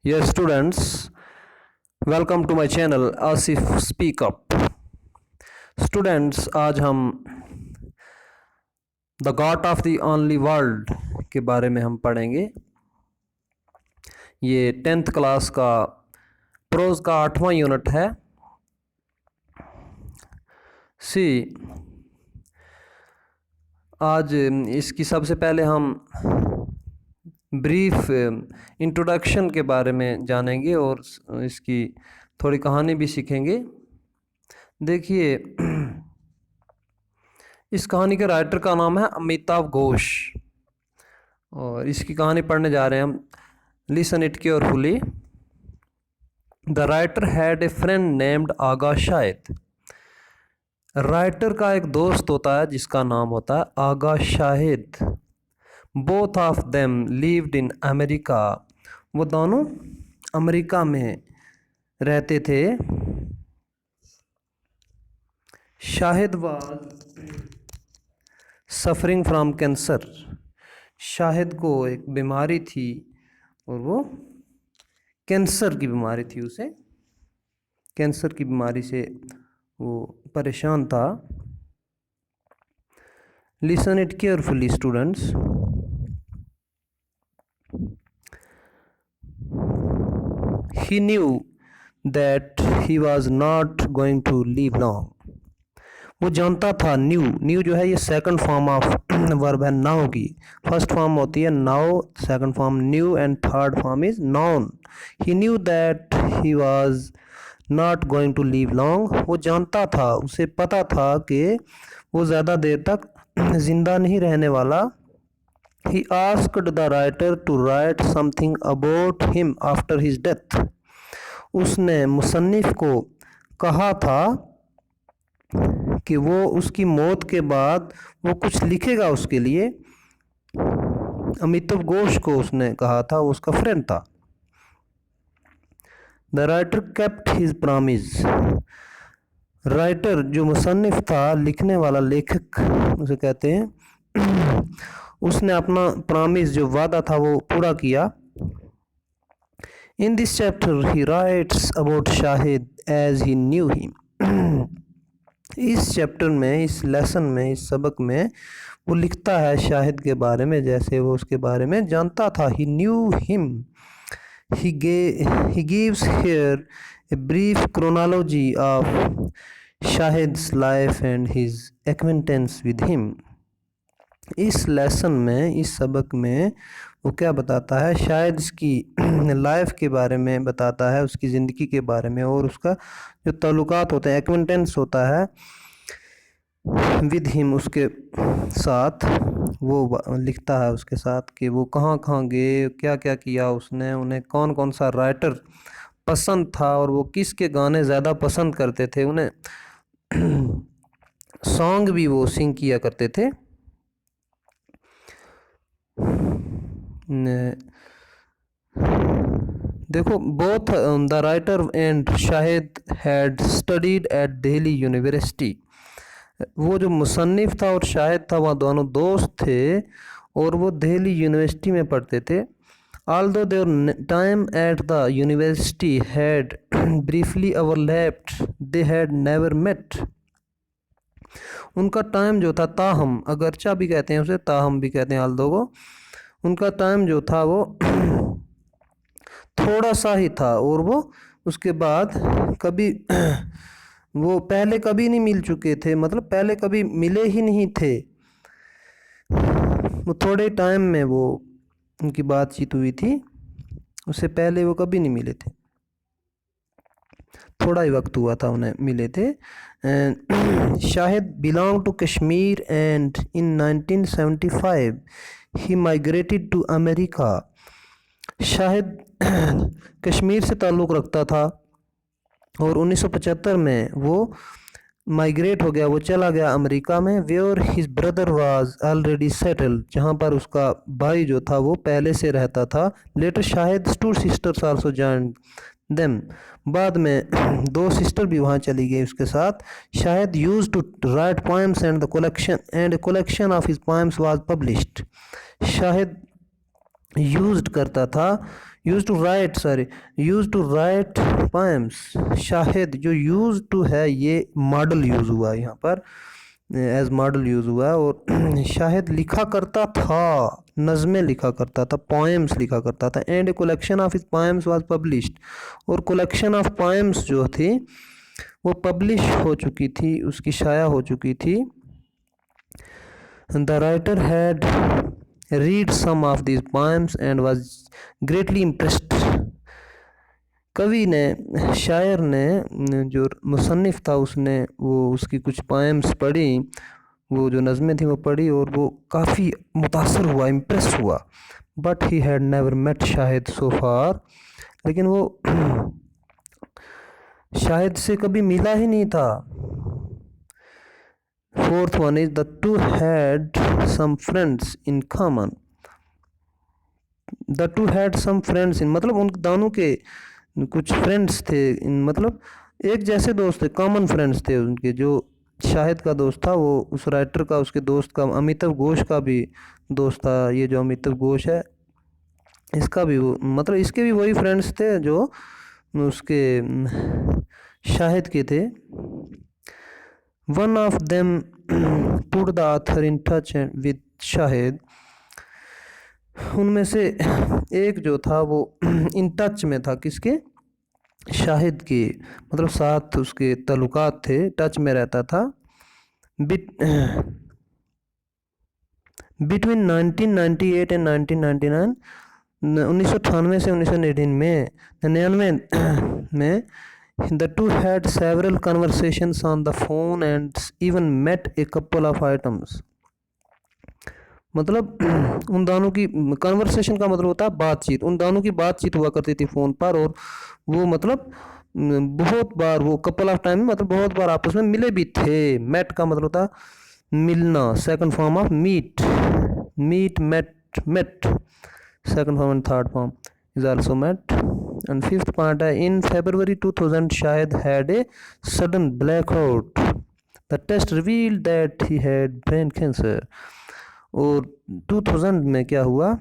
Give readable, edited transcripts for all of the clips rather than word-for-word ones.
Yes, students, welcome to my channel Asif speak up. Students, आज हम the God of the only world के बारे में हम पढ़ेंगे। ये 10th क्लास का प्रोज का 8वां यूनिट है। सी आज इसकी सबसे पहले हम ब्रीफ इंट्रोडक्शन के बारे में जानेंगे और इसकी थोड़ी कहानी भी सीखेंगे। देखिए, इस कहानी के राइटर का नाम है अमिताव घोष और इसकी कहानी पढ़ने जा रहे हैं हम। Listen it carefully. The writer had a friend named Agha Shahid. Writer का एक दोस्त होता है जिसका नाम होता है Agha Shahid. Both of them lived in America. वो दोनों अमेरिका में रहते थे। Shahid was suffering from cancer. Shahid को एक बीमारी थी और वो कैंसर की बीमारी थी। उसे कैंसर की बीमारी से वो परेशान था। Listen it carefully students. He knew that he was not going to live long. वो जानता था। न्यू जो है ये सेकंड फॉर्म ऑफ वर्ब है नाउ की। फर्स्ट फॉर्म होती है know, second form knew and third form is known. He knew that he was not going to live long. वो जानता था, उसे पता था कि वो ज़्यादा देर तक जिंदा नहीं रहने वाला। He asked the writer to write something about him after his death. उसने मुसन्निफ को कहा था कि वो उसकी मौत के बाद वो कुछ लिखेगा उसके लिए। अमिताव घोष को उसने कहा था, वो उसका फ्रेंड था। The writer kept his promise. Writer जो मुसन्निफ था, लिखने वाला, लेखक उसे कहते हैं, उसने अपना प्रॉमिस जो वादा था वो पूरा किया। In this chapter he writes about Shahid as he knew him. इस चैप्टर में, इस लेसन में, इस सबक में वो लिखता है शाहिद के बारे में जैसे वो उसके बारे में जानता था। He knew him. He gives here a brief chronology of Shahid's life and his acquaintance with him. इस लेसन में, इस सबक में वो क्या बताता है? शायद इसकी लाइफ के बारे में बताता है, उसकी ज़िंदगी के बारे में, और उसका जो ताल्लुकात होते हैं, एक्वेंटेंस होता है विद हिम, उसके साथ। वो लिखता है उसके साथ कि वो कहाँ कहाँ गए, क्या क्या किया उसने, उन्हें कौन कौन सा राइटर पसंद था और वो किसके गाने ज़्यादा पसंद करते थे। उन्हें सॉन्ग भी वो सिंग किया करते थे। देखो, both the writer and Shahid had studied at Delhi university. वो जो मुसन्निफ था और शाहिद था, वह दोनों दोस्त थे और वो दिल्ली यूनिवर्सिटी में पढ़ते थे। Although their time at the university had briefly overlapped, they had never met. उनका टाइम जो था, ताहम, अगरचा भी कहते हैं उसे, ताहम भी कहते हैं although को, उनका टाइम जो था वो थोड़ा सा ही था और वो उसके बाद कभी वो पहले कभी नहीं मिल चुके थे, मतलब पहले कभी मिले ही नहीं थे। वो थोड़े टाइम में वो उनकी बातचीत हुई थी, उससे पहले वो कभी नहीं मिले थे, थोड़ा ही वक्त हुआ था उन्हें मिले थे। Shahid belong to Kashmir and in 1975 he migrated to America. Shahid Kashmir से ताल्लुक़ रखता था और 1975 में वो माइग्रेट हो गया, वो चला गया अमेरिका में। Where his brother was already settled, जहाँ पर उसका भाई जो था वो पहले से रहता था। Later Shahid two sisters also joined them. बाद में दो सिस्टर भी वहाँ चली गई उसके साथ। Shahid used to write poems and the collection of his poems was published. Shahid used करता था use to write poems. Shahid जो यूज टू है ये मॉडल यूज हुआ यहाँ पर, एज मॉडल यूज हुआ। और शाहिद लिखा करता था, नज़में लिखा करता था, पोएम्स लिखा करता था। And a collection of his poems was published, और कलेक्शन ऑफ पोएम्स जो थी वो पब्लिश हो चुकी थी, उसकी शाया हो चुकी थी। The writer had read some of these poems and was greatly impressed. कवि ने, शायर ने, जो मुसन्निफ़ था उसने वो उसकी कुछ पोएम्स पढ़ी, वो जो नज़में थी वो पढ़ी और वो काफ़ी मुतासर हुआ, इम्प्रेस हुआ। But he had never met Shahid so far, लेकिन वो शाहिद से कभी मिला ही नहीं था। Fourth one is the two had some friends in common. The two had some friends in मतलब उन दोनों के कुछ फ्रेंड्स थे, मतलब एक जैसे दोस्त थे, कॉमन फ्रेंड्स थे उनके। जो शाहिद का दोस्त था वो उस राइटर का, उसके दोस्त का, अमिताव घोष का भी दोस्त था। ये जो अमिताव घोष है इसका भी वो, मतलब इसके भी वही फ्रेंड्स थे जो उसके शाहिद के थे। One of them put the author in touch with Shahid. उनमें से एक जो था वो इन टच में था, किसके? शाहिद के, मतलब साथ उसके ताल्लुकात थे, टच में रहता था। बिटवीन 1998 एंड 1999, 1998 से 1999 में the two had several conversations on the phone and even met a couple of items। मतलब उन दोनों की कन्वर्सेशन का मतलब होता है बातचीत, उन दोनों की बातचीत हुआ करती थी फ़ोन पर। और वो मतलब बहुत बार, वो कपल ऑफ टाइम मतलब बहुत बार आपस में मिले भी थे। मेट का मतलब होता है मिलना, second form of meet, met second form and third form is also met. And fifth point है, in February 2000 Shahid had a sudden blackout. The test revealed that he had brain cancer. और 2000 में क्या हुआ,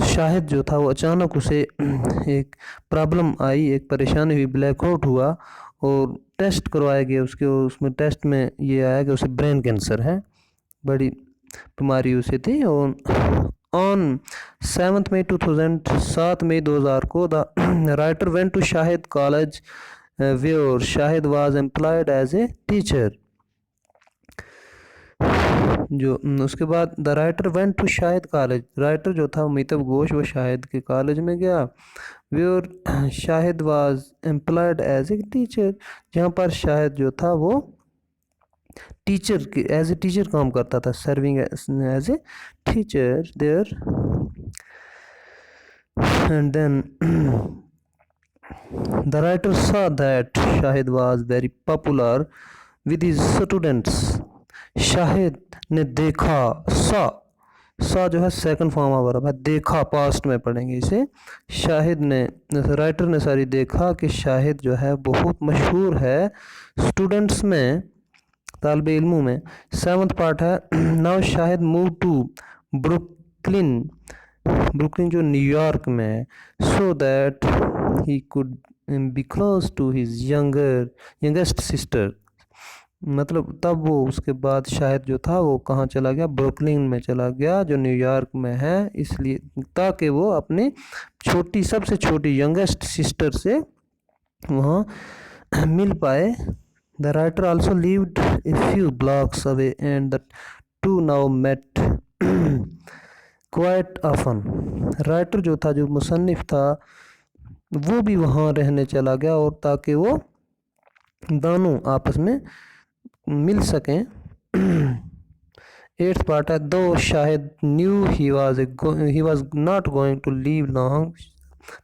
शाहिद जो था वो अचानक उसे एक प्रॉब्लम आई, एक परेशानी हुई, ब्लैकआउट हुआ और टेस्ट करवाया गया उसके। उसमें टेस्ट में ये आया कि उसे ब्रेन कैंसर है, बड़ी बीमारी उसे थी। और ऑन 7 मई 2000, 7 मई 2000 को the writer went to Shahid college where Shahid was employed as a teacher. जो उसके बाद the writer went to Shahid college, writer जो था अमिताव घोष वो शाहिद के कॉलेज में गया। Where Shahid was employed as a teacher, जहाँ पर शाहिद जो था वो टीचर के एज ए टीचर काम करता था, serving as a teacher there. And then the writer saw that Shahid was very popular with his students. Shahid ने देखा, सा जो है सेकंड फॉर्म ऑफ वर्ब है, देखा पास्ट में पढ़ेंगे इसे। शाहिद ने, राइटर ने सारी देखा कि शाहिद जो है बहुत मशहूर है स्टूडेंट्स में, तालिब इल्मों में। सेवंथ पार्ट है, now Shahid move to Brooklyn, Brooklyn जो न्यूयॉर्क में है, so that he could be close to his youngest sister. मतलब तब वो उसके बाद शाहिद जो था वो कहाँ चला गया, ब्रुकलिन में चला गया जो न्यूयॉर्क में है, इसलिए ताकि वो अपनी छोटी, सबसे छोटी यंगेस्ट सिस्टर से वहाँ मिल पाए। The writer also lived a few blocks away and the two now met quite often. Writer जो था, जो मुसन्निफ था, वो भी वहाँ रहने चला गया और ताकि वो दोनों आपस में मिल सकें। एट्थ पार्ट है, though Shahid knew he was not going to live long,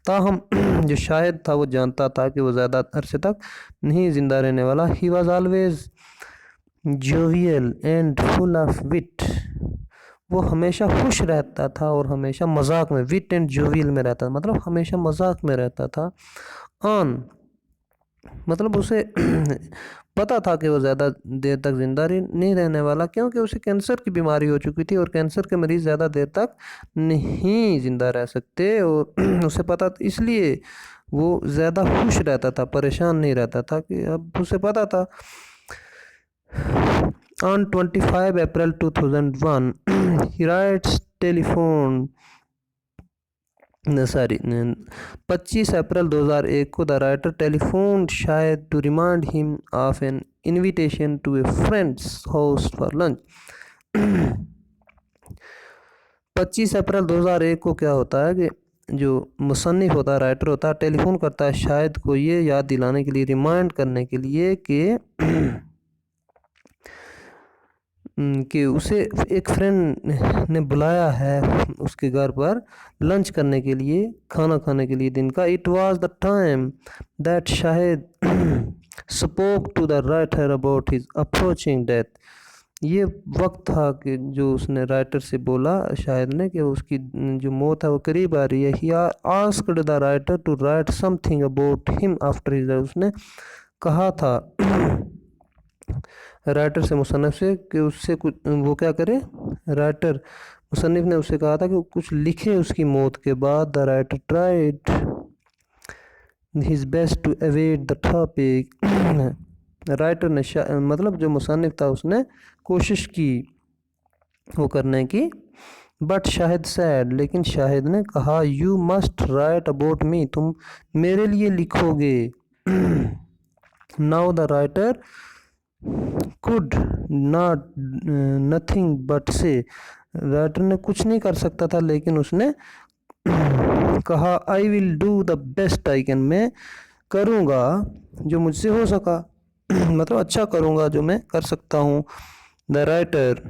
ताहम जो शाहिद था वो जानता था कि वो ज़्यादा अरसे तक नहीं ज़िंदा रहने वाला। He was always jovial and full of wit, वो हमेशा खुश रहता था और हमेशा मजाक में, विट एंड जोवियल में रहता था, मतलब हमेशा मजाक में रहता था। ऑन मतलब उसे पता था कि वो ज़्यादा देर तक ज़िंदा नहीं रहने वाला, क्योंकि उसे कैंसर की बीमारी हो चुकी थी और कैंसर के मरीज़ ज़्यादा देर तक नहीं ज़िंदा रह सकते। और उसे पता इसलिए वो ज़्यादा खुश रहता था, परेशान नहीं रहता था, कि अब उसे पता था। On 25 April 2001 he writes telephone sorry 25 अप्रैल 2001 को the writer telephone Shahid to remind him of an invitation to a friend's house for lunch. 25 अप्रैल 2001 को क्या होता है कि जो मुसन्निफ होता है, राइटर होता है, टेलीफोन करता है शायद को ये याद दिलाने के लिए, रिमाइंड करने के लिए कि उसे एक फ्रेंड ने बुलाया है उसके घर पर लंच करने के लिए, खाना खाने के लिए दिन का। It was the time that Shahid spoke to the writer about his approaching death. ये वक्त था कि जो उसने राइटर से बोला, शाहिद ने, कि उसकी जो मौत है वो करीब आ रही है। He asked the writer to write something about him after his, उसने कहा था राइटर से, मुसन्निफ से, कि उससे कुछ वो क्या करे। राइटर मुसन्निफ ने उससे कहा था कि कुछ लिखे उसकी मौत के बाद। The writer tried his best to avoid the topic. Writer ने मतलब जो मुसन्निफ था उसने कोशिश की वो करने की। बट शाहिद सैड, लेकिन शाहिद ने कहा, you must write about me, तुम मेरे लिए लिखोगे। Now the writer could not nothing but से, राइटर ने कुछ नहीं कर सकता था, लेकिन उसने कहा, I will do the best I can, मैं करूँगा जो मुझसे हो सका। मतलब अच्छा करूँगा जो मैं कर सकता हूँ। The writer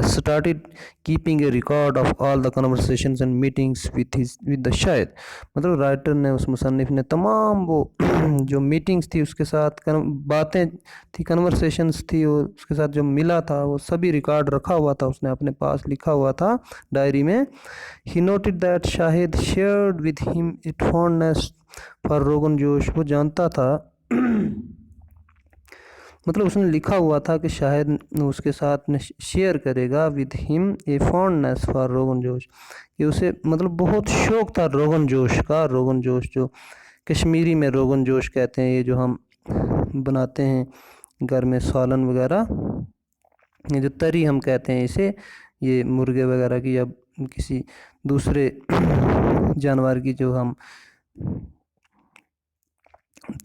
started keeping a record of all the conversations and meetings with the Shahid. मतलब राइटर ने, उस मुसन्निफ ने तमाम वो जो मीटिंग्स थी उसके साथ, बातें थी, कन्वर्सेशंस थी, और उसके साथ जो मिला था वो सभी रिकॉर्ड रखा हुआ था, उसने अपने पास लिखा हुआ था डायरी में। He noted that Shahid shared with him it fondness for rogan josh, वो जानता था मतलब उसने लिखा हुआ था कि शायद उसके साथ में शेयर करेगा with him a fondness for rogan josh, कि उसे मतलब बहुत शौक़ था रोगन जोश का। रोगन जोश जो कश्मीरी में रोगन जोश कहते हैं, ये जो हम बनाते हैं घर में सालन वगैरह, ये जो तरी हम कहते हैं इसे, ये मुर्गे वगैरह की या किसी दूसरे जानवर की जो हम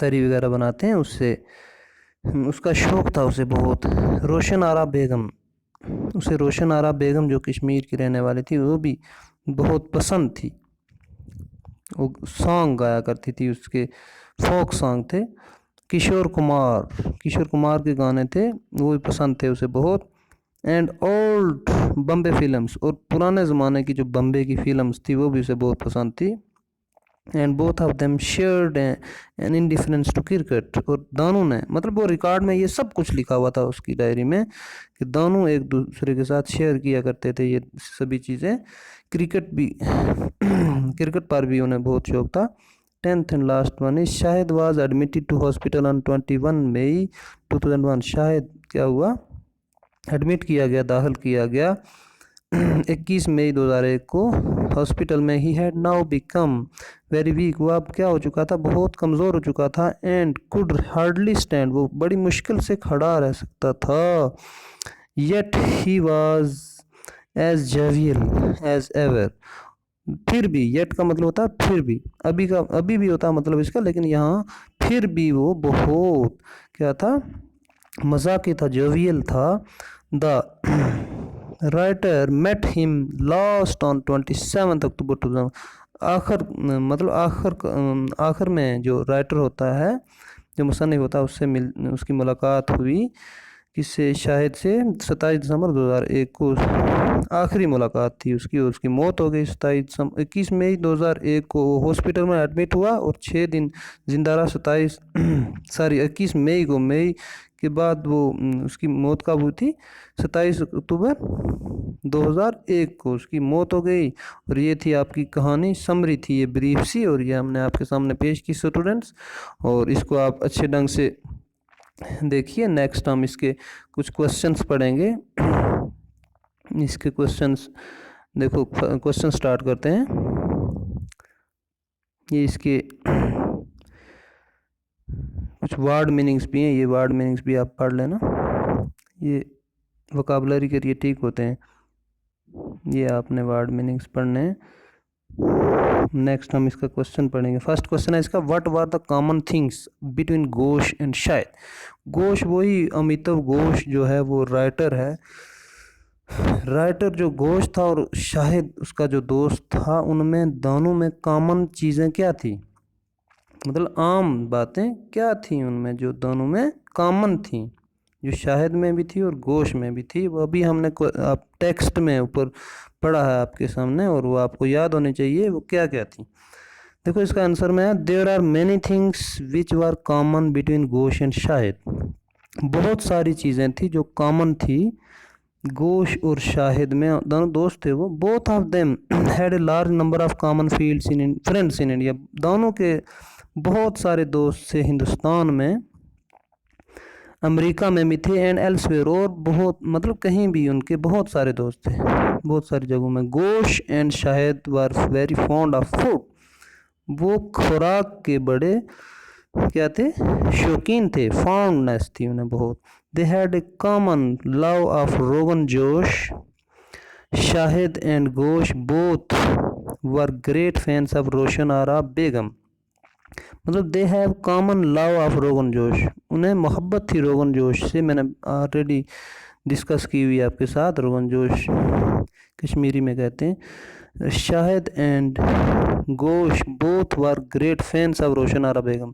तरी वगैरह बनाते हैं, उससे उसका शौक़ था उसे बहुत। रोशन आरा बेगम, उसे रोशन आरा बेगम जो कश्मीर की रहने वाली थी, वो भी बहुत पसंद थी। वो सॉन्ग गाया करती थी, उसके फोक सॉन्ग थे। किशोर कुमार के गाने थे, वो भी पसंद थे उसे बहुत। एंड ओल्ड बम्बे फिल्म्स, और पुराने ज़माने की जो बम्बे की फिल्म्स थी वो भी उसे बहुत पसंद थी। And both of them shared an indifference to cricket, और दोनों ने, मतलब वो रिकॉर्ड में ये सब कुछ लिखा हुआ था उसकी डायरी में, कि दोनों एक दूसरे के साथ शेयर किया करते थे ये सभी चीज़ें। क्रिकेट भी क्रिकेट पर भी उन्हें बहुत शौक था। 10th and last one is Shahid was admitted to hospital on 21 May 2001। Shahid क्या हुआ, एडमिट किया गया, दाखिल किया गया 21 मई 2001 को हॉस्पिटल में। He had now become very weak, वो अब क्या हो चुका था, बहुत कमज़ोर हो चुका था। एंड कुड हार्डली स्टैंड, वो बड़ी मुश्किल से खड़ा रह सकता था। Yet he was as jovial as ever, फिर भी, येट का मतलब होता है फिर भी, अभी भी होता है मतलब इसका, लेकिन यहाँ फिर भी वो बहुत क्या था, मजाकी था, जोवियल था। The writer met him last on 27 October 2000। आखिर में जो राइटर होता है, जो मुसन्निफ होता है, उसकी मुलाकात हुई किससे, शाहिद से 27 दिसंबर 2001 को आखिरी मुलाकात थी उसकी, और उसकी मौत हो गई 21 मई 2001 को। वो हॉस्पिटल में एडमिट हुआ और 6 दिन जिंदा रहा। 21 मई के बाद वो उसकी मौत कब हुई थी? 27 अक्टूबर 2001 को उसकी मौत हो गई। और ये थी आपकी कहानी, समरी थी ये ब्रीफ सी, और ये हमने आपके सामने पेश की स्टूडेंट्स। और इसको आप अच्छे ढंग से देखिए। नेक्स्ट हम इसके कुछ क्वेश्चंस पढ़ेंगे। इसके क्वेश्चंस देखो, क्वेश्चन स्टार्ट करते हैं। ये इसके कुछ वर्ड मीनिंग्स भी हैं, ये वर्ड मीनिंग्स भी आप पढ़ लेना, ये वोकैबुलरी के लिए ठीक होते हैं। ये आपने वर्ड मीनिंग्स पढ़ने हैं। नेक्स्ट हम इसका क्वेश्चन पढ़ेंगे। फर्स्ट क्वेश्चन है इसका, what were the common things between Ghosh and Shahid. Ghosh वही अमिताभ घोष जो है वो राइटर है। राइटर जो घोष था और शाहिद उसका जो दोस्त था, उनमें दोनों में कॉमन चीज़ें क्या थी, मतलब आम बातें क्या थी उनमें जो दोनों में कॉमन थी, जो शाहिद में भी थी और घोष में भी थी। वो अभी हमने आप टेक्स्ट में ऊपर पढ़ा है आपके सामने, और वो आपको याद होनी चाहिए वो क्या क्या थी। देखो इसका आंसर में है, there are many things which were common between Ghosh and Shahid. बहुत सारी चीज़ें थी जो कॉमन थी घोष और शाहिद में, दोनों दोस्त थे वो। Both of them had a large number of common fields in friends in India. दोनों के बहुत सारे दोस्त थे हिंदुस्तान में, अमेरिका में भी थे, एंड एल्सवेयर, और बहुत मतलब कहीं भी उनके बहुत सारे दोस्त थे बहुत सारी जगहों में। Ghosh and Shahid were very fond of food. वो खुराक के बड़े क्या थे, शौकीन थे, फॉन्डनेस थी उन्हें बहुत। They had a common love of rogan josh. Shahid and Ghosh both were great fans of Roshan Ara Begum. मतलब they have common love of rogan josh, उन्हें मोहब्बत थी रोगन जोश से। मैंने ऑलरेडी डिस्कस की हुई है आपके साथ, रोगन जोश कश्मीरी में कहते हैं। Shahid and Ghosh both were great fans of Roshan Ara Begum.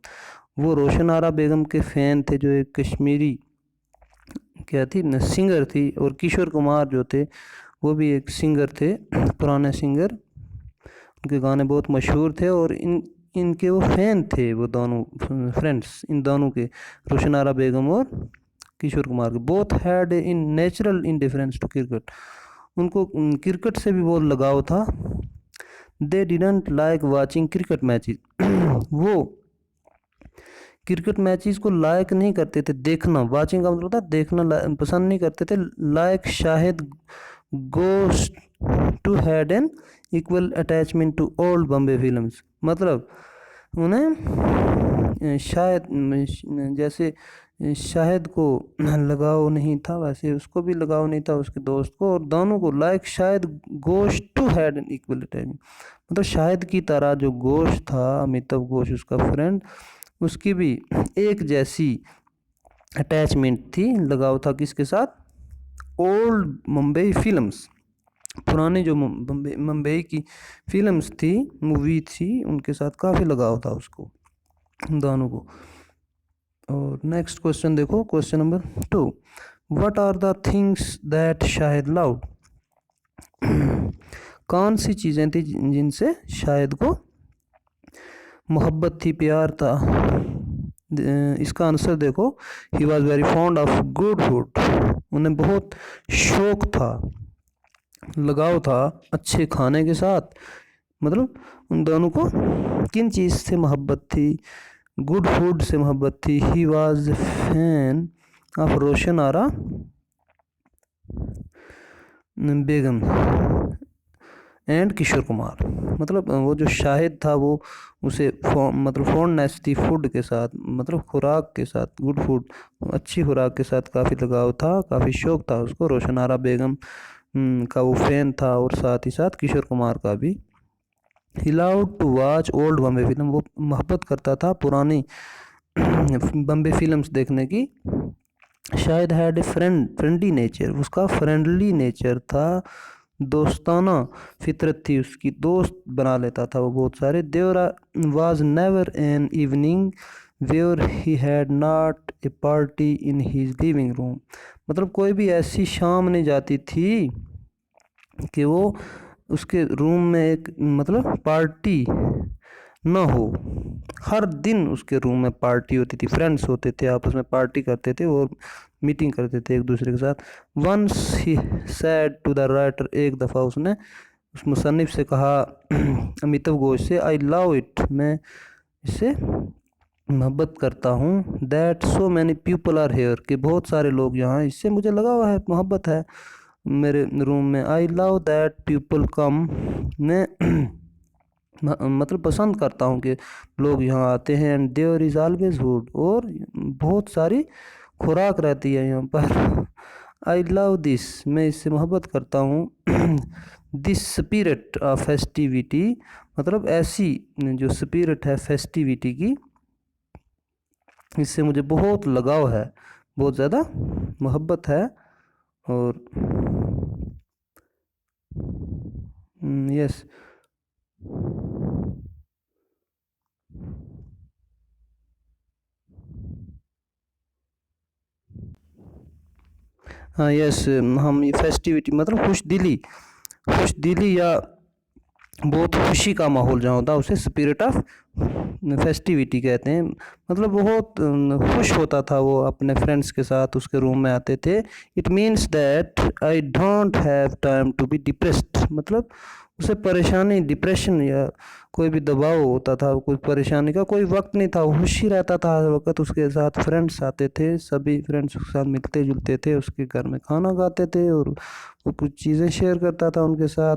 वो रोशन आरा बेगम के फ़ैन थे, जो एक कश्मीरी क्या थी न, सिंगर थी। और किशोर कुमार जो थे वो भी एक सिंगर थे, पुराने सिंगर, उनके गाने बहुत मशहूर थे। और इनके वो फ़ैन थे, वो दोनों फ्रेंड्स, इन दोनों के, रोशन आरा बेगम और किशोर कुमार के। Both had in natural indifference to cricket. उनको क्रिकेट से भी बहुत लगाव था। They didn't like watching cricket matches. वो क्रिकेट मैचेस को लाइक नहीं करते थे, देखना, वाचिंग का मतलब होता है देखना, पसंद नहीं करते थे। Like Shahid Ghosh too had an equal attachment to old Bombay films. मतलब उन्हें शायद जैसे शाहिद को लगाव नहीं था, वैसे उसको भी लगाव नहीं था उसके दोस्त को, और दोनों को like Shahid Ghosh too had an equal attachment. मतलब शाहिद की तरह जो घोष था, अमिताभ घोष उसका फ्रेंड, उसकी भी एक जैसी अटैचमेंट थी, लगाव था किसके साथ, ओल्ड मुंबई फिल्म्स, पुरानी जो मुंबई की फिल्म्स थी, मूवी थी, उनके साथ काफ़ी लगाव था उसको, दोनों को। और नेक्स्ट क्वेश्चन देखो, question number 2, what are the things that Shahid loved. कौन सी चीज़ें थी जिनसे शाहिद को मोहब्बत थी, प्यार था। इसका आंसर देखो, he was very fond of good food. उन्हें बहुत शौक था, लगाव था अच्छे खाने के साथ। मतलब उन दोनों को किन चीज़ से मोहब्बत थी, गुड फूड से मोहब्बत थी। He was fan of Roshan Ara Begum and Kishore Kumar. मतलब वो जो शाहिद था वो उसे मतलब फॉन्डनेस थी फूड के साथ, मतलब खुराक के साथ, गुड फूड, अच्छी खुराक के साथ काफ़ी लगाव था, काफ़ी शौक था उसको। रोशन आरा बेगम का वो फैन था, और साथ ही साथ किशोर कुमार का भी। He loved to watch old Bombay film. वो मोहब्बत करता था पुरानी बॉम्बे फिल्म्स देखने की। शायद हैड ए फ्रेंडली नेचर। उसका फ्रेंडली नेचर था, दोस्ताना फितरत थी उसकी, दोस्त बना लेता था वो बहुत सारे। There was never an evening where he had not a party in his living room. मतलब कोई भी ऐसी शाम नहीं जाती थी कि वो उसके रूम में एक मतलब पार्टी न हो। हर दिन उसके रूम में पार्टी होती थी, फ्रेंड्स होते थे, आपस में पार्टी करते थे और मीटिंग करते थे एक दूसरे के साथ। Once he said to the writer, एक दफ़ा उसने उस मुसन्निफ से कहा, अमिताभ घोष से, आई लव इट, मैं इससे मोहब्बत करता हूँ, that so many people are here, कि बहुत सारे लोग यहाँ, इससे मुझे लगा हुआ है, मोहब्बत है मेरे रूम में। I love that people come, मैं मतलब पसंद करता हूँ कि लोग यहाँ आते हैं। And there is always food, और बहुत सारी खुराक रहती है यहाँ पर। आई लव दिस, मैं इससे मोहब्बत करता हूँ। दिस स्पिरिट ऑफ फेस्टिविटी, मतलब ऐसी जो स्पिरिट है फेस्टिविटी की, इससे मुझे बहुत लगाव है, बहुत ज़्यादा मोहब्बत है। और यस, हाँ यस, हम ये फेस्टिविटी मतलब खुश दिली या बहुत खुशी का माहौल जहाँ होता है उसे स्पिरिट ऑफ फेस्टिविटी कहते हैं। मतलब बहुत खुश होता था वो अपने फ्रेंड्स के साथ उसके रूम में आते थे। It means that I don't have time to be depressed, मतलब उसे परेशानी, डिप्रेशन या कोई भी दबाव होता था, कोई परेशानी का कोई वक्त नहीं था, वो खुश ही रहता था हर वक्त। उसके साथ फ्रेंड्स आते थे, सभी फ्रेंड्स उसके साथ मिलते जुलते थे, उसके घर में खाना खाते थे और वो कुछ चीज़ें शेयर करता था उनके साथ।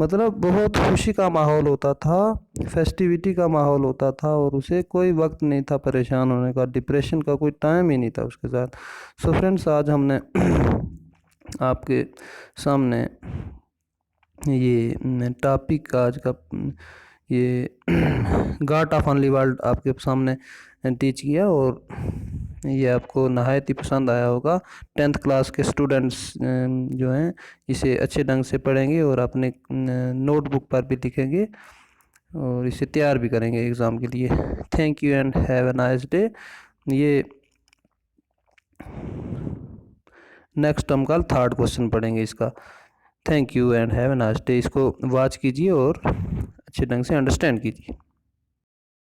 मतलब बहुत खुशी का माहौल होता था, फेस्टिविटी का माहौल होता था, और उसे कोई वक्त नहीं था परेशान होने का, डिप्रेशन का कोई टाइम ही नहीं था उसके साथ। सो फ्रेंड्स, आज हमने आपके सामने ये टॉपिक आज का ये गार्ड ऑफ ओनली वर्ल्ड आपके सामने टीच किया, और ये आपको नहायत ही पसंद आया होगा। 10th क्लास के स्टूडेंट्स जो हैं इसे अच्छे ढंग से पढ़ेंगे और अपने नोटबुक पर भी लिखेंगे और इसे तैयार भी करेंगे एग्ज़ाम के लिए। Thank you and have a nice day. ये नेक्स्ट हम कल थर्ड क्वेश्चन पढ़ेंगे इसका। Thank you and have a nice day. इसको वॉच कीजिए और अच्छे ढंग से अंडरस्टैंड कीजिए।